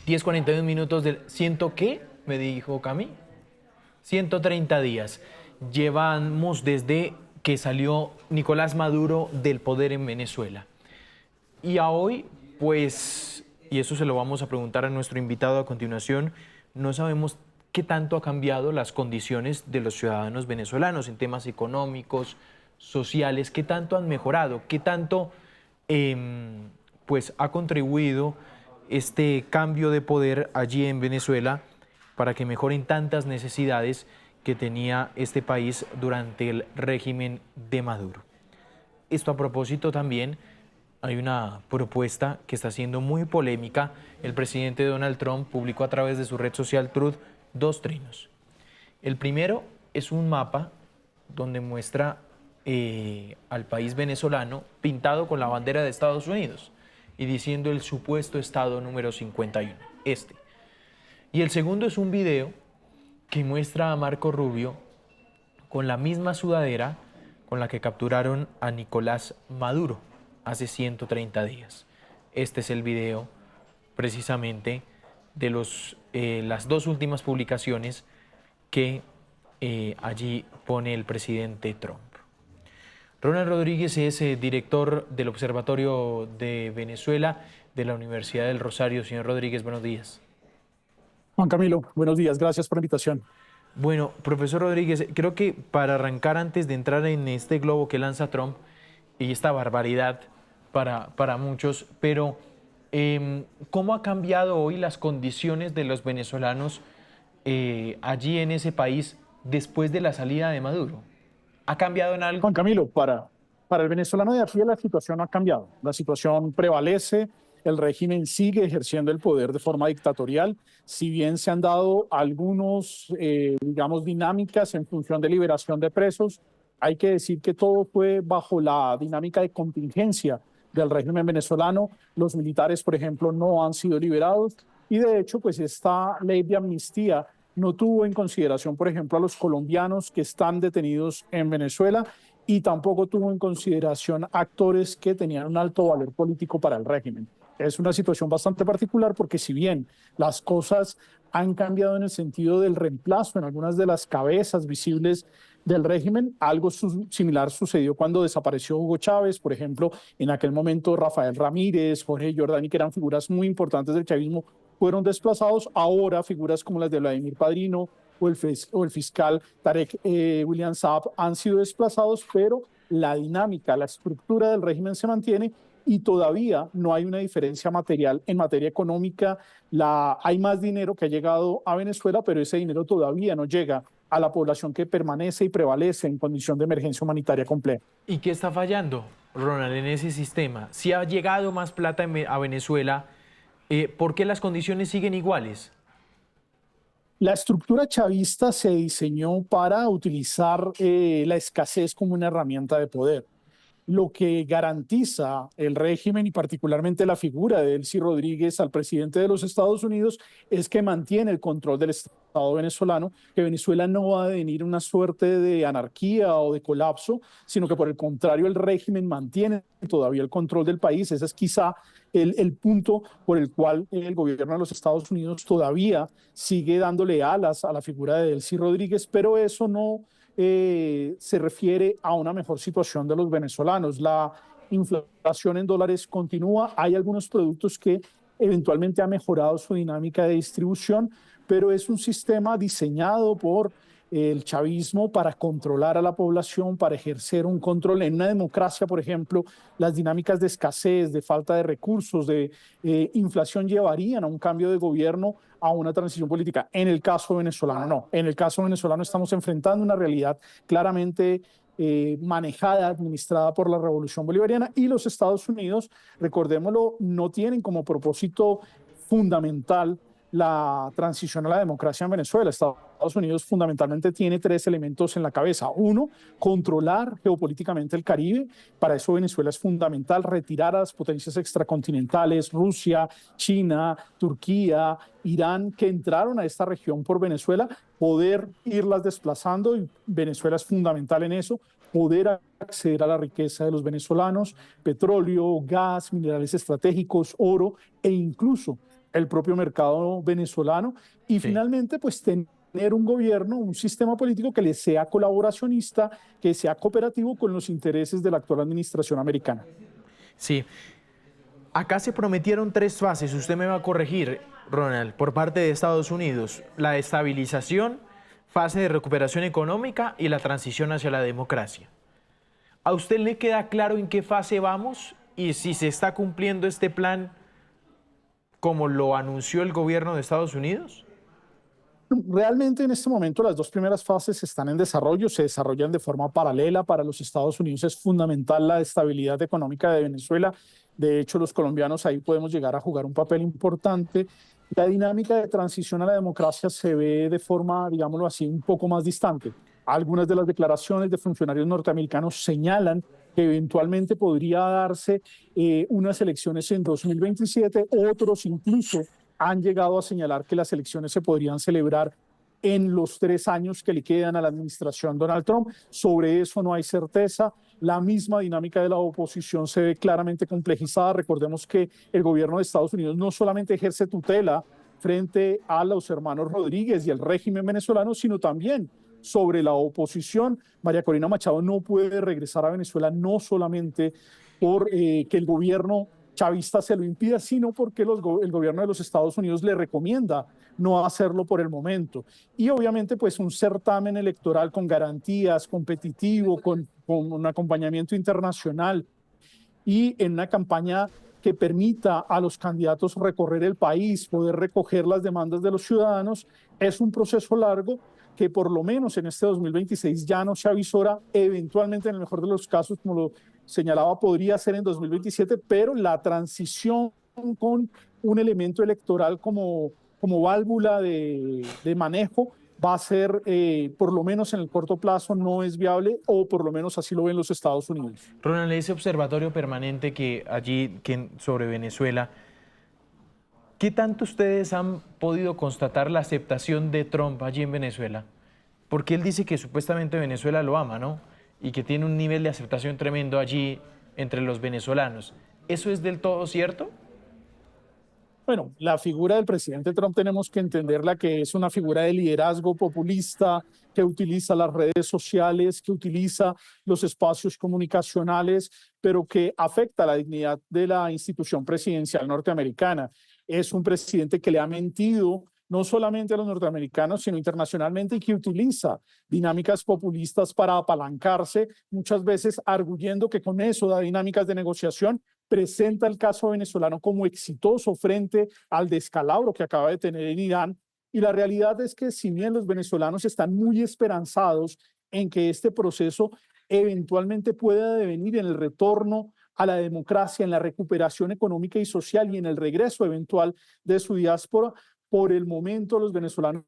10:41 del... ¿Ciento qué? Me dijo Cami. 130 días. Llevamos desde que salió Nicolás Maduro del poder en Venezuela. Y a hoy, pues, y eso se lo vamos a preguntar a nuestro invitado a continuación, no sabemos qué tanto ha cambiado las condiciones de los ciudadanos venezolanos en temas económicos, sociales, qué tanto han mejorado, qué tanto pues ha contribuido este cambio de poder allí en Venezuela para que mejoren tantas necesidades que tenía este país durante el régimen de Maduro. Esto a propósito también hay una propuesta que está siendo muy polémica. El presidente Donald Trump publicó a través de su red social Truth dos trinos. El primero es un mapa donde muestra al país venezolano pintado con la bandera de Estados Unidos y diciendo el supuesto estado número 51, este. Y el segundo es un video que muestra a Marco Rubio con la misma sudadera con la que capturaron a Nicolás Maduro hace 130 días. Este es el video precisamente de las dos últimas publicaciones que allí pone el presidente Trump. Ronald Rodríguez es director del Observatorio de Venezuela de la Universidad del Rosario. Señor Rodríguez, buenos días. Juan Camilo, buenos días, gracias por la invitación. Bueno, profesor Rodríguez, creo que para arrancar, antes de entrar en este globo que lanza Trump y esta barbaridad para muchos, pero ¿cómo ha cambiado hoy las condiciones de los venezolanos allí en ese país después de la salida de Maduro? ¿Ha cambiado en algo? Juan Camilo, para el venezolano de a pie la situación no ha cambiado. La situación prevalece, el régimen sigue ejerciendo el poder de forma dictatorial. Si bien se han dado algunos, digamos, dinámicas en función de liberación de presos, hay que decir que todo fue bajo la dinámica de contingencia del régimen venezolano. Los militares, por ejemplo, no han sido liberados y de hecho, pues esta ley de amnistía no tuvo en consideración, por ejemplo, a los colombianos que están detenidos en Venezuela y tampoco tuvo en consideración actores que tenían un alto valor político para el régimen. Es una situación bastante particular porque si bien las cosas han cambiado en el sentido del reemplazo en algunas de las cabezas visibles del régimen, algo similar sucedió cuando desapareció Hugo Chávez, por ejemplo, en aquel momento Rafael Ramírez, Jorge Giordani, que eran figuras muy importantes del chavismo, fueron desplazados. Ahora figuras como las de Vladimir Padrino o el fiscal Tarek William Saab han sido desplazados, pero la dinámica, la estructura del régimen se mantiene y todavía no hay una diferencia material en materia económica. Hay más dinero que ha llegado a Venezuela, pero ese dinero todavía no llega a la población que permanece y prevalece en condición de emergencia humanitaria compleja. ¿Y qué está fallando, Ronald, en ese sistema? Si ha llegado más plata a Venezuela, ¿por qué las condiciones siguen iguales? La estructura chavista se diseñó para utilizar la escasez como una herramienta de poder. Lo que garantiza el régimen y particularmente la figura de Delcy Rodríguez al presidente de los Estados Unidos es que mantiene el control del Estado venezolano, que Venezuela no va a devenir una suerte de anarquía o de colapso, sino que por el contrario el régimen mantiene todavía el control del país. Ese es quizá el punto por el cual el gobierno de los Estados Unidos todavía sigue dándole alas a la figura de Delcy Rodríguez, pero eso no se refiere a una mejor situación de los venezolanos. La inflación en dólares continúa. Hay algunos productos que eventualmente han mejorado su dinámica de distribución, pero es un sistema diseñado por el chavismo para controlar a la población, para ejercer un control. En una democracia, por ejemplo, las dinámicas de escasez, de falta de recursos, de inflación llevarían a un cambio de gobierno, a una transición política. En el caso venezolano, no. En el caso venezolano estamos enfrentando una realidad claramente manejada, administrada por la Revolución Bolivariana, y los Estados Unidos, recordémoslo, no tienen como propósito fundamental la transición a la democracia en Venezuela. Estados Unidos fundamentalmente tiene tres elementos en la cabeza. Uno, controlar geopolíticamente el Caribe. Para eso Venezuela es fundamental retirar a las potencias extracontinentales, Rusia, China, Turquía, Irán, que entraron a esta región por Venezuela, poder irlas desplazando, y Venezuela es fundamental en eso, poder acceder a la riqueza de los venezolanos, petróleo, gas, minerales estratégicos, oro e incluso el propio mercado venezolano y Sí. finalmente pues tener un gobierno, un sistema político que le sea colaboracionista, que sea cooperativo con los intereses de la actual administración americana. Sí. Acá se prometieron tres fases, usted me va a corregir, Ronald, por parte de Estados Unidos. La estabilización, fase de recuperación económica y la transición hacia la democracia. ¿A usted le queda claro en qué fase vamos y si se está cumpliendo este plan como lo anunció el gobierno de Estados Unidos? Realmente en este momento las dos primeras fases están en desarrollo, se desarrollan de forma paralela. Para los Estados Unidos es fundamental la estabilidad económica de Venezuela. De hecho, los colombianos ahí podemos llegar a jugar un papel importante. La dinámica de transición a la democracia se ve de forma, digámoslo así, un poco más distante. Algunas de las declaraciones de funcionarios norteamericanos señalan que eventualmente podría darse unas elecciones en 2027, otros incluso han llegado a señalar que las elecciones se podrían celebrar en los 3 años que le quedan a la administración Donald Trump. Sobre eso no hay certeza. La misma dinámica de la oposición se ve claramente complejizada. Recordemos que el gobierno de Estados Unidos no solamente ejerce tutela frente a los hermanos Rodríguez y el régimen venezolano, sino también sobre la oposición. María Corina Machado no puede regresar a Venezuela no solamente por que el gobierno chavista se lo impida, sino porque el gobierno de los Estados Unidos le recomienda no hacerlo por el momento. Y obviamente pues un certamen electoral con garantías, competitivo, con un acompañamiento internacional y en una campaña que permita a los candidatos recorrer el país, poder recoger las demandas de los ciudadanos, es un proceso largo que por lo menos en este 2026 ya no se avisora, eventualmente en el mejor de los casos, como lo señalaba, podría ser en 2027, pero la transición con un elemento electoral como válvula de manejo va a ser, por lo menos en el corto plazo, no es viable, o por lo menos así lo ven los Estados Unidos. Ronald, ese observatorio permanente que allí sobre Venezuela, ¿qué tanto ustedes han podido constatar la aceptación de Trump allí en Venezuela? Porque él dice que supuestamente Venezuela lo ama, ¿no? Y que tiene un nivel de aceptación tremendo allí entre los venezolanos. ¿Eso es del todo cierto? Bueno, la figura del presidente Trump tenemos que entenderla que es una figura de liderazgo populista que utiliza las redes sociales, que utiliza los espacios comunicacionales, pero que afecta la dignidad de la institución presidencial norteamericana. Es un presidente que le ha mentido no solamente a los norteamericanos, sino internacionalmente, y que utiliza dinámicas populistas para apalancarse, muchas veces arguyendo que con eso da dinámicas de negociación. Presenta el caso venezolano como exitoso frente al descalabro que acaba de tener en Irán. Y la realidad es que si bien los venezolanos están muy esperanzados en que este proceso eventualmente pueda devenir en el retorno a la democracia, en la recuperación económica y social y en el regreso eventual de su diáspora, por el momento los venezolanos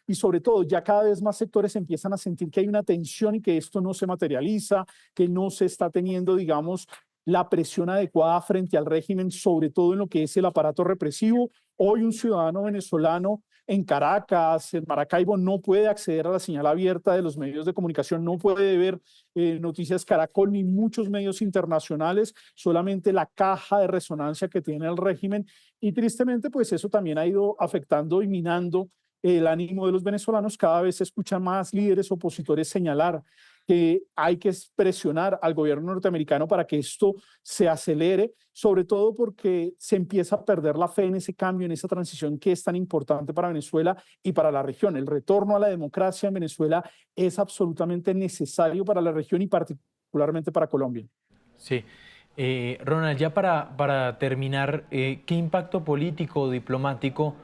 y sobre todo ya cada vez más sectores empiezan a sentir que hay una tensión y que esto no se materializa, que no se está teniendo, digamos, la presión adecuada frente al régimen, sobre todo en lo que es el aparato represivo. Hoy un ciudadano venezolano en Caracas, en Maracaibo, no puede acceder a la señal abierta de los medios de comunicación, no puede ver Noticias Caracol ni muchos medios internacionales, solamente la caja de resonancia que tiene el régimen. Y tristemente, pues eso también ha ido afectando y minando el ánimo de los venezolanos. Cada vez se escuchan más líderes opositores señalar que hay que presionar al gobierno norteamericano para que esto se acelere, sobre todo porque se empieza a perder la fe en ese cambio, en esa transición que es tan importante para Venezuela y para la región. El retorno a la democracia en Venezuela es absolutamente necesario para la región y particularmente para Colombia. Sí. Ronald, ya para terminar, ¿qué impacto político o diplomático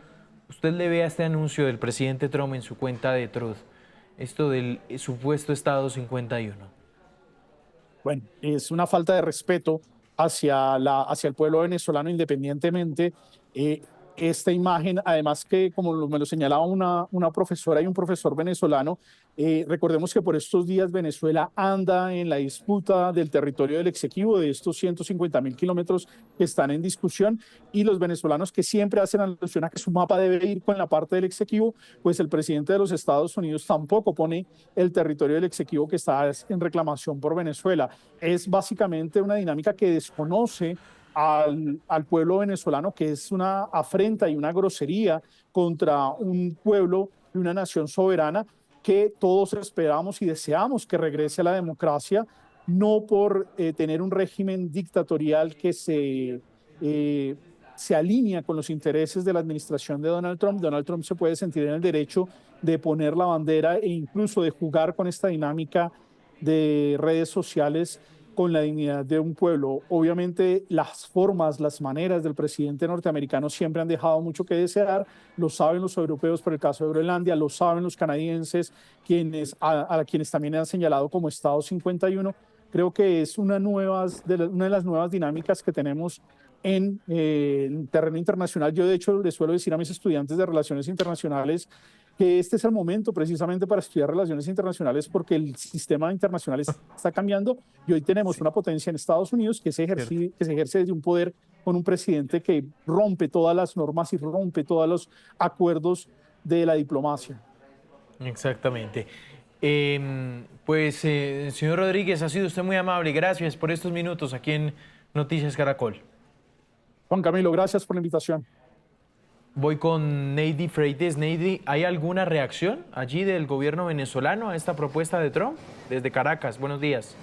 usted le ve a este anuncio del presidente Trump en su cuenta de Truth? Esto del supuesto Estado 51. Bueno, es una falta de respeto hacia el pueblo venezolano independientemente. Esta imagen, además que como me lo señalaba una profesora y un profesor venezolano, recordemos que por estos días Venezuela anda en la disputa del territorio del Exequibo, de estos 150.000 kilómetros que están en discusión, y los venezolanos que siempre hacen alusión a que su mapa debe ir con la parte del Exequibo, pues el presidente de los Estados Unidos tampoco pone el territorio del Exequibo que está en reclamación por Venezuela. Es básicamente una dinámica que desconoce al pueblo venezolano, que es una afrenta y una grosería contra un pueblo y una nación soberana que todos esperamos y deseamos que regrese a la democracia, no por tener un régimen dictatorial que se alinea con los intereses de la administración de Donald Trump. Donald Trump se puede sentir en el derecho de poner la bandera e incluso de jugar con esta dinámica de redes sociales con la dignidad de un pueblo. Obviamente las formas, las maneras del presidente norteamericano siempre han dejado mucho que desear, lo saben los europeos por el caso de Groenlandia, lo saben los canadienses, a quienes también han señalado como Estado 51. Creo que es una de las nuevas dinámicas que tenemos en el terreno internacional. Yo de hecho les suelo decir a mis estudiantes de relaciones internacionales que este es el momento precisamente para estudiar relaciones internacionales porque el sistema internacional está cambiando y hoy tenemos una potencia en Estados Unidos que se ejerce desde un poder con un presidente que rompe todas las normas y rompe todos los acuerdos de la diplomacia. Exactamente. Señor Rodríguez, ha sido usted muy amable. Gracias por estos minutos aquí en Noticias Caracol. Juan Camilo, gracias por la invitación. Voy con Neidy Freites. Neidy, ¿hay alguna reacción allí del gobierno venezolano a esta propuesta de Trump? Desde Caracas, buenos días.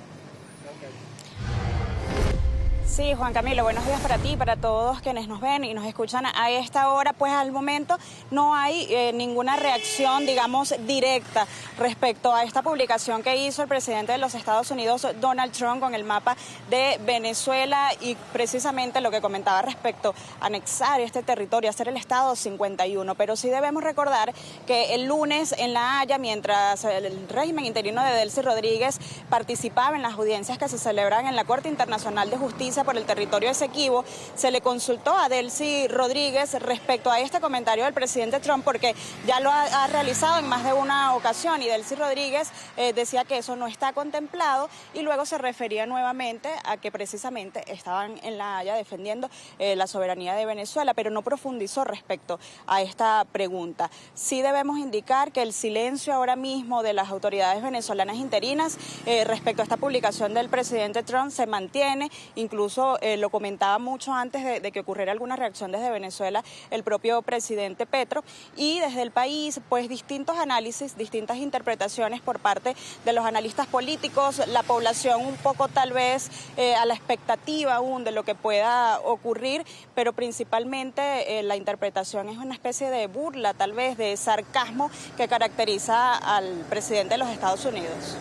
Sí, Juan Camilo, buenos días para ti y para todos quienes nos ven y nos escuchan a esta hora. Pues al momento no hay ninguna reacción, digamos, directa respecto a esta publicación que hizo el presidente de los Estados Unidos, Donald Trump, con el mapa de Venezuela y precisamente lo que comentaba respecto a anexar este territorio, hacer el Estado 51. Pero sí debemos recordar que el lunes en La Haya, mientras el régimen interino de Delcy Rodríguez participaba en las audiencias que se celebran en la Corte Internacional de Justicia por el territorio Esequibo, se le consultó a Delcy Rodríguez respecto a este comentario del presidente Trump, porque ya lo ha realizado en más de una ocasión y Delcy Rodríguez decía que eso no está contemplado y luego se refería nuevamente a que precisamente estaban en La Haya defendiendo la soberanía de Venezuela, pero no profundizó respecto a esta pregunta. Sí debemos indicar que el silencio ahora mismo de las autoridades venezolanas interinas respecto a esta publicación del presidente Trump se mantiene, incluso lo comentaba mucho antes de que ocurriera alguna reacción desde Venezuela el propio presidente Petro, y desde el país pues distintos análisis, distintas interpretaciones por parte de los analistas políticos, la población un poco tal vez a la expectativa aún de lo que pueda ocurrir, pero principalmente la interpretación es una especie de burla, tal vez de sarcasmo que caracteriza al presidente de los Estados Unidos.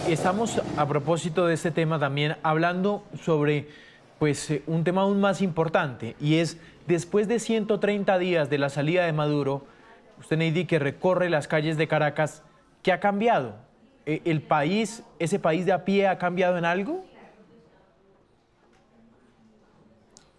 Estamos a propósito de este tema también hablando sobre un tema aún más importante, y es después de 130 días de la salida de Maduro, usted, Neidy, que recorre las calles de Caracas, ¿qué ha cambiado? ¿El país, ese país de a pie, ha cambiado en algo?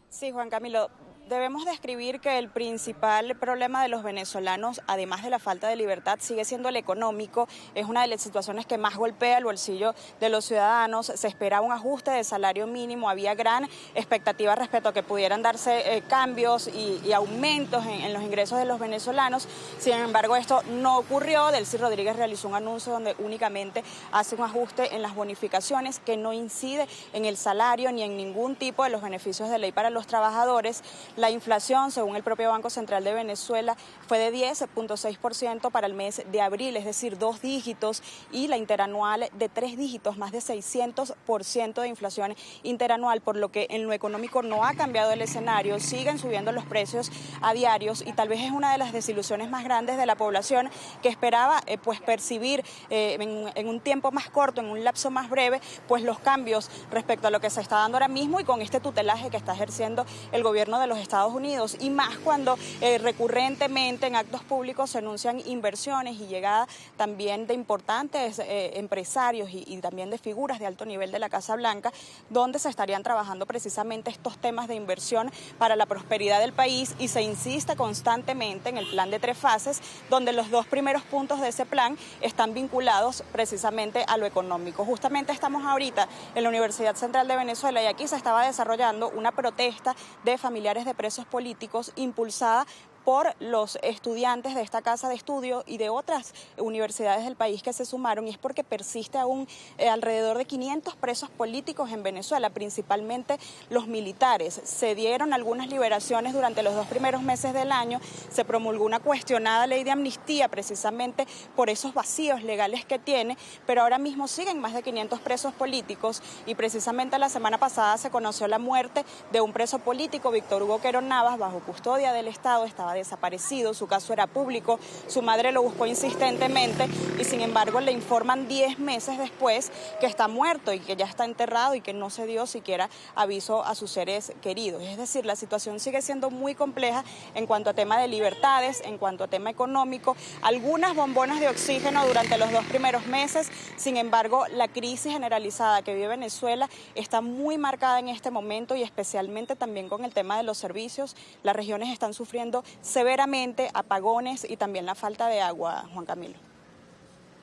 Sí, Juan Camilo. Debemos describir que el principal problema de los venezolanos, además de la falta de libertad, sigue siendo el económico. Es una de las situaciones que más golpea el bolsillo de los ciudadanos. Se esperaba un ajuste de salario mínimo, había gran expectativa respecto a que pudieran darse cambios y aumentos en los ingresos de los venezolanos. Sin embargo, esto no ocurrió. Delcy Rodríguez realizó un anuncio donde únicamente hace un ajuste en las bonificaciones que no incide en el salario ni en ningún tipo de los beneficios de ley para los trabajadores. La inflación, según el propio Banco Central de Venezuela, fue de 10.6% para el mes de abril, es decir, 2 dígitos, y la interanual de 3 dígitos, más de 600% de inflación interanual, por lo que en lo económico no ha cambiado el escenario, siguen subiendo los precios a diarios y tal vez es una de las desilusiones más grandes de la población que esperaba percibir en un tiempo más corto, en un lapso más breve, pues los cambios respecto a lo que se está dando ahora mismo y con este tutelaje que está ejerciendo el gobierno de los Estados Unidos, y más cuando recurrentemente en actos públicos se anuncian inversiones y llegada también de importantes empresarios y también de figuras de alto nivel de la Casa Blanca, donde se estarían trabajando precisamente estos temas de inversión para la prosperidad del país, y se insiste constantemente en el plan de 3 fases, donde los 2 primeros puntos de ese plan están vinculados precisamente a lo económico. Justamente estamos ahorita en la Universidad Central de Venezuela y aquí se estaba desarrollando una protesta de familiares de presos políticos impulsada por los estudiantes de esta casa de estudio y de otras universidades del país que se sumaron, y es porque persiste aún alrededor de 500 presos políticos en Venezuela, principalmente los militares. Se dieron algunas liberaciones durante los 2 primeros meses del año, se promulgó una cuestionada ley de amnistía precisamente por esos vacíos legales que tiene, pero ahora mismo siguen más de 500 presos políticos, y precisamente la semana pasada se conoció la muerte de un preso político, Víctor Hugo Quero Navas, bajo custodia del Estado, estaba desaparecido, su caso era público, su madre lo buscó insistentemente y sin embargo le informan 10 meses después que está muerto y que ya está enterrado y que no se dio siquiera aviso a sus seres queridos. Es decir, la situación sigue siendo muy compleja en cuanto a tema de libertades, en cuanto a tema económico, algunas bombonas de oxígeno durante los 2 primeros meses, sin embargo la crisis generalizada que vive Venezuela está muy marcada en este momento y especialmente también con el tema de los servicios. Las regiones están sufriendo severamente apagones y también la falta de agua, Juan Camilo.